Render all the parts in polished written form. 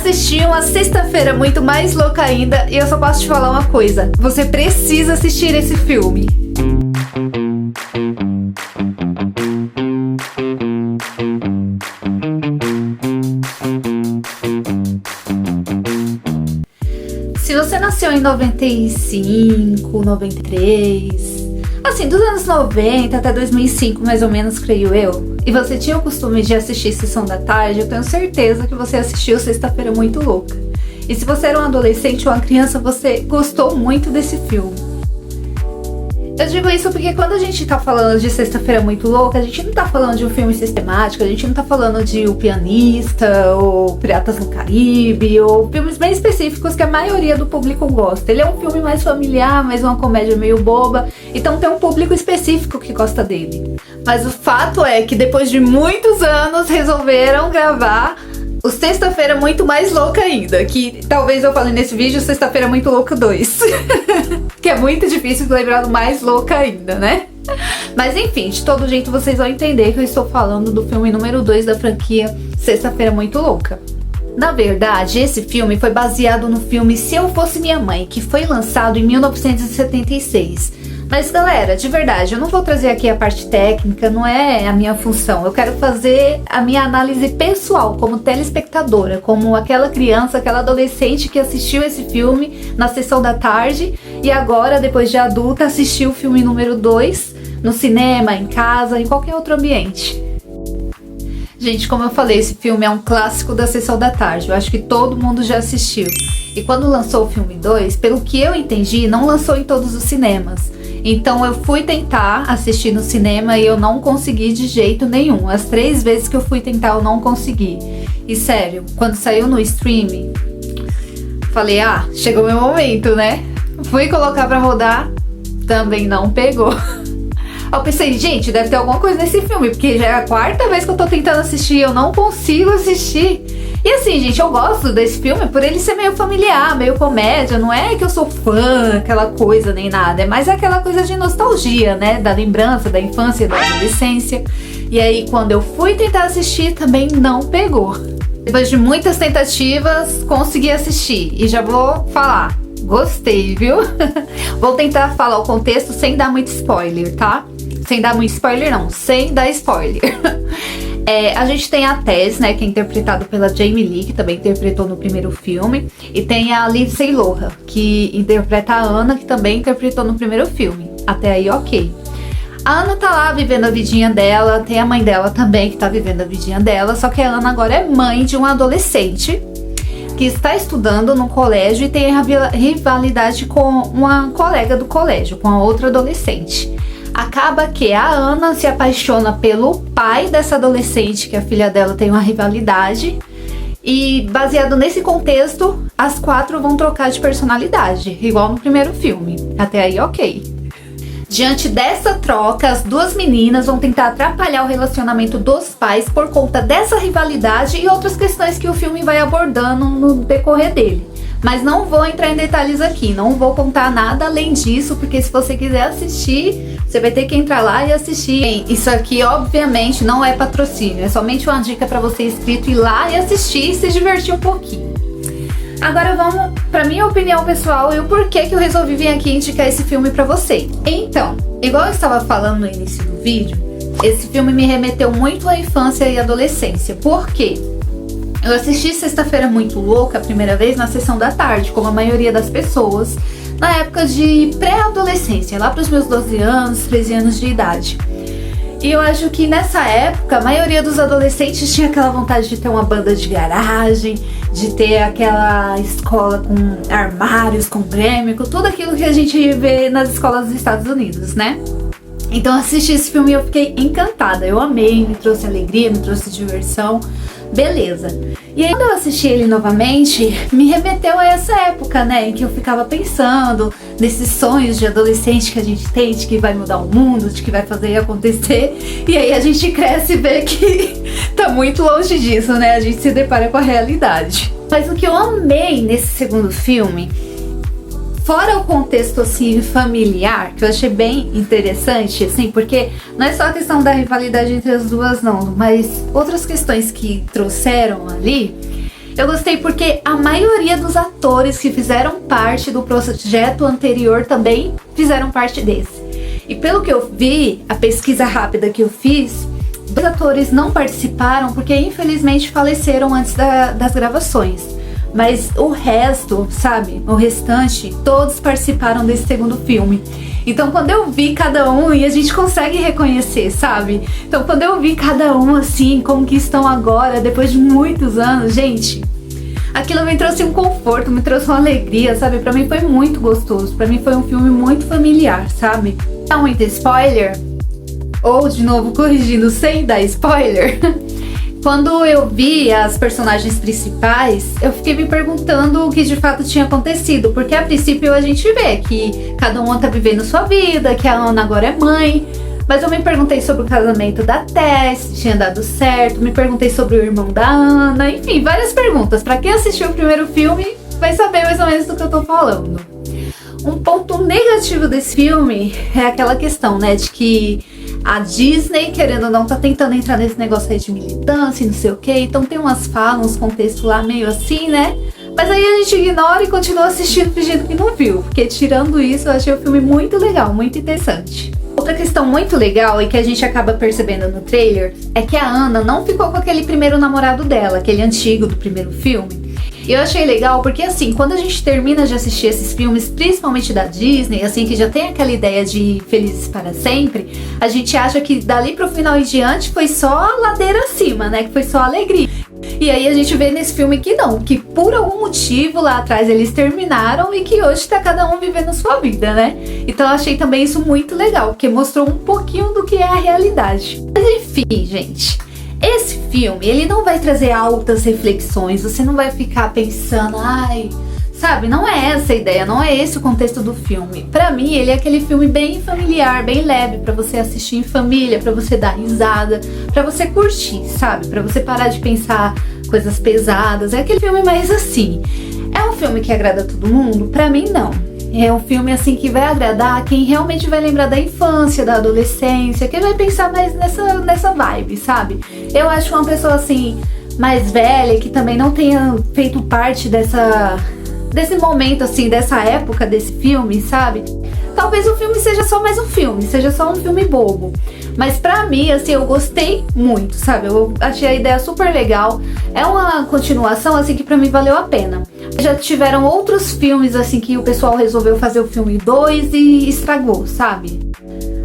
assistir uma sexta-feira muito mais louca ainda e eu só posso te falar uma coisa: você precisa assistir esse filme. Se você nasceu em 95, 93, assim, dos anos 90 até 2005, mais ou menos, creio eu, e você tinha o costume de assistir Sessão da Tarde, eu tenho certeza que você assistiu Sexta-feira Muito Louca. E se você era um adolescente ou uma criança, você gostou muito desse filme. Eu digo isso porque quando a gente tá falando de Sexta-feira Muito Louca, a gente não tá falando de um filme sistemático, a gente não tá falando de O Pianista, ou Piratas no Caribe, ou filmes bem específicos que a maioria do público gosta. Ele é um filme mais familiar, mais uma comédia meio boba, então tem um público específico que gosta dele. Mas o fato é que depois de muitos anos resolveram gravar o Sexta-feira Muito Mais Louca ainda, que talvez eu fale nesse vídeo Sexta-feira Muito Louca 2. Que é muito difícil de lembrar do Mais Louca ainda, né? Mas enfim, de todo jeito vocês vão entender que eu estou falando do filme número 2 da franquia Sexta-feira Muito Louca. Na verdade, esse filme foi baseado no filme Se Eu Fosse Minha Mãe, que foi lançado em 1976. Mas galera, de verdade, eu não vou trazer aqui a parte técnica, não é a minha função. Eu quero fazer a minha análise pessoal, como telespectadora, como aquela criança, aquela adolescente que assistiu esse filme na sessão da tarde e agora, depois de adulta, assistiu o filme número 2 no cinema, em casa, em qualquer outro ambiente. Gente, como eu falei, esse filme é um clássico da sessão da tarde, eu acho que todo mundo já assistiu. E quando lançou o filme 2, pelo que eu entendi, não lançou em todos os cinemas. Então eu fui tentar assistir no cinema e eu não consegui de jeito nenhum. As 3 vezes que eu fui tentar eu não consegui. E sério, quando saiu no streaming, falei, chegou meu momento, né? Fui colocar pra rodar, também não pegou. Eu pensei, gente, deve ter alguma coisa nesse filme, porque já é a 4ª vez que eu tô tentando assistir e eu não consigo assistir. E assim, gente, eu gosto desse filme por ele ser meio familiar, meio comédia. Não é que eu sou fã, aquela coisa, nem nada. É mais aquela coisa de nostalgia, né? Da lembrança, da infância, da adolescência. E aí, quando eu fui tentar assistir, também não pegou. Depois de muitas tentativas, consegui assistir. E já vou falar, gostei, viu? Vou tentar falar o contexto sem dar muito spoiler, tá? Sem dar muito spoiler não, sem dar spoiler. A gente tem a Tess, né, que é interpretado pela Jamie Lee, que também interpretou no primeiro filme. E tem a Lindsay Lohan, que interpreta a Anna, que também interpretou no primeiro filme. Até aí, ok. A Anna tá lá vivendo a vidinha dela, tem a mãe dela também que tá vivendo a vidinha dela. Só que a Anna agora é mãe de um adolescente que está estudando no colégio e tem rivalidade com uma colega do colégio, com a outra adolescente. Acaba que a Anna se apaixona pelo pai dessa adolescente, que a filha dela tem uma rivalidade. E baseado nesse contexto, as 4 vão trocar de personalidade, igual no primeiro filme. Até aí, ok. Diante dessa troca, as 2 meninas vão tentar atrapalhar o relacionamento dos pais por conta dessa rivalidade e outras questões que o filme vai abordando no decorrer dele. Mas não vou entrar em detalhes aqui, não vou contar nada além disso, porque se você quiser assistir, você vai ter que entrar lá e assistir. Bem, isso aqui obviamente não é patrocínio, é somente uma dica para você inscrito ir lá e assistir e se divertir um pouquinho. Agora vamos pra minha opinião pessoal e o porquê que eu resolvi vir aqui indicar esse filme pra vocês. Então, igual eu estava falando no início do vídeo, esse filme me remeteu muito à infância e adolescência. Por quê? Eu assisti Sexta-feira Muito Louca a primeira vez na sessão da tarde, como a maioria das pessoas, na época de pré-adolescência, lá pros meus 12 anos, 13 anos de idade. E eu acho que nessa época a maioria dos adolescentes tinha aquela vontade de ter uma banda de garagem, de ter aquela escola com armários, com prêmio, com tudo aquilo que a gente vê nas escolas dos Estados Unidos, né? Então eu assisti esse filme e eu fiquei encantada, eu amei, me trouxe alegria, me trouxe diversão, beleza. E aí quando eu assisti ele novamente, me remeteu a essa época, né, em que eu ficava pensando nesses sonhos de adolescente que a gente tem, de que vai mudar o mundo, de que vai fazer acontecer, e aí a gente cresce e vê que tá muito longe disso, né, a gente se depara com a realidade. Mas o que eu amei nesse segundo filme, fora o contexto assim familiar, que eu achei bem interessante, assim, porque não é só a questão da rivalidade entre as duas não, mas outras questões que trouxeram ali, Eu gostei porque a maioria dos atores que fizeram parte do projeto anterior também fizeram parte desse. E pelo que eu vi, a pesquisa rápida que eu fiz, 2 atores não participaram porque infelizmente faleceram antes das gravações. Mas o resto, sabe, o restante, todos participaram desse segundo filme. Então quando eu vi cada um, e a gente consegue reconhecer, sabe? Então quando eu vi cada um assim, como que estão agora, depois de muitos anos, gente, aquilo me trouxe um conforto, me trouxe uma alegria, sabe? Pra mim foi muito gostoso, pra mim foi um filme muito familiar, sabe? Dá muito spoiler, ou de novo corrigindo sem dar spoiler. Quando eu vi as personagens principais, eu fiquei me perguntando o que de fato tinha acontecido, porque a princípio a gente vê que cada uma tá vivendo sua vida, que a Ana agora é mãe, mas eu me perguntei sobre o casamento da Tess, se tinha dado certo, me perguntei sobre o irmão da Ana, enfim, várias perguntas. Pra quem assistiu o primeiro filme, vai saber mais ou menos do que eu tô falando. Um ponto negativo desse filme é aquela questão, né, de que a Disney, querendo ou não, tá tentando entrar nesse negócio aí de militância e não sei o que, então tem umas falas, uns contextos lá meio assim, né? Mas aí a gente ignora e continua assistindo fingindo que não viu, porque tirando isso, eu achei o filme muito legal, muito interessante. Outra questão muito legal e que a gente acaba percebendo no trailer é que a Ana não ficou com aquele primeiro namorado dela, aquele antigo do primeiro filme. E eu achei legal porque, assim, quando a gente termina de assistir esses filmes, principalmente da Disney, assim, que já tem aquela ideia de felizes para sempre, a gente acha que dali pro final em diante foi só ladeira acima, né? Que foi só alegria. E aí a gente vê nesse filme que não, que por algum motivo lá atrás eles terminaram e que hoje tá cada um vivendo sua vida, né? Então eu achei também isso muito legal, porque mostrou um pouquinho do que é a realidade. Mas enfim, gente, esse filme, ele não vai trazer altas reflexões, você não vai ficar pensando, ai, sabe, não é essa a ideia, não é esse o contexto do filme. Pra mim, ele é aquele filme bem familiar, bem leve, pra você assistir em família, pra você dar risada, pra você curtir, sabe, pra você parar de pensar coisas pesadas. É aquele filme mais assim. É um filme que agrada todo mundo? Pra mim, não. É um filme assim que vai agradar quem realmente vai lembrar da infância, da adolescência, quem vai pensar mais nessa vibe, sabe? Eu acho que uma pessoa assim, mais velha, que também não tenha feito parte desse momento assim, dessa época desse filme, sabe? Talvez o filme seja só mais um filme, seja só um filme bobo. Mas pra mim, assim, eu gostei muito, sabe? Eu achei a ideia super legal. É uma continuação, assim, que pra mim valeu a pena. Já tiveram outros filmes, assim, que o pessoal resolveu fazer o filme 2 e estragou, sabe?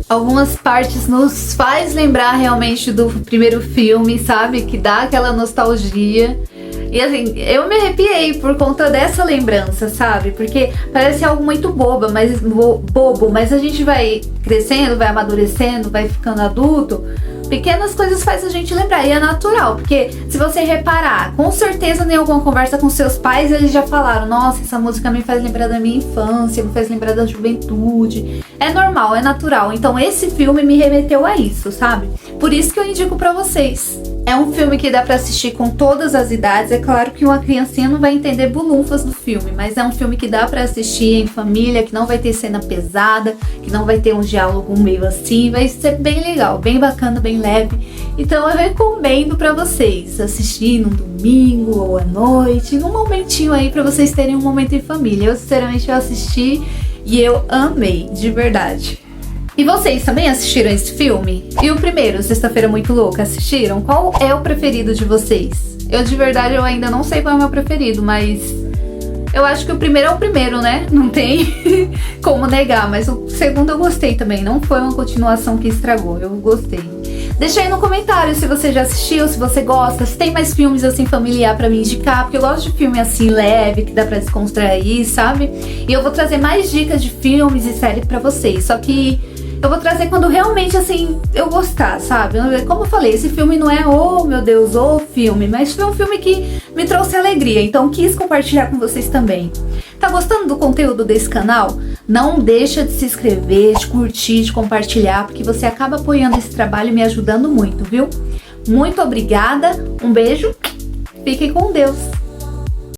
Algumas partes nos faz lembrar realmente do primeiro filme, sabe? Que dá aquela nostalgia. E assim, eu me arrepiei por conta dessa lembrança, sabe? Porque parece algo muito bobo, mas a gente vai crescendo, vai amadurecendo, vai ficando adulto. Pequenas coisas faz a gente lembrar, e é natural, porque se você reparar, com certeza em alguma conversa com seus pais, eles já falaram, nossa, essa música me faz lembrar da minha infância, me faz lembrar da juventude. É normal, é natural, então esse filme me remeteu a isso, sabe? Por isso que eu indico pra vocês. É um filme que dá pra assistir com todas as idades. É claro que uma criancinha não vai entender bulunfas do filme, mas é um filme que dá pra assistir em família, que não vai ter cena pesada, que não vai ter um diálogo meio assim, vai ser bem legal, bem bacana, bem leve. Então eu recomendo pra vocês assistir no domingo ou à noite, num momentinho aí pra vocês terem um momento em família. Eu sinceramente assisti e eu amei, de verdade. E vocês também assistiram esse filme? E o primeiro, Sexta-feira Muito Louca, assistiram? Qual é o preferido de vocês? Eu de verdade eu ainda não sei qual é o meu preferido, mas eu acho que o primeiro é o primeiro, né? Não tem como negar, mas o segundo eu gostei também. Não foi uma continuação que estragou, eu gostei. Deixa aí no comentário se você já assistiu, se você gosta, se tem mais filmes assim familiar pra me indicar, porque eu gosto de filme assim leve, que dá pra descontrair, sabe? E eu vou trazer mais dicas de filmes e séries pra vocês, só que eu vou trazer quando realmente, assim, eu gostar, sabe? Como eu falei, esse filme não é, oh meu Deus, oh filme, mas foi um filme que me trouxe alegria, então quis compartilhar com vocês também. Tá gostando do conteúdo desse canal? Não deixa de se inscrever, de curtir, de compartilhar, porque você acaba apoiando esse trabalho e me ajudando muito, viu? Muito obrigada, um beijo, fiquem com Deus!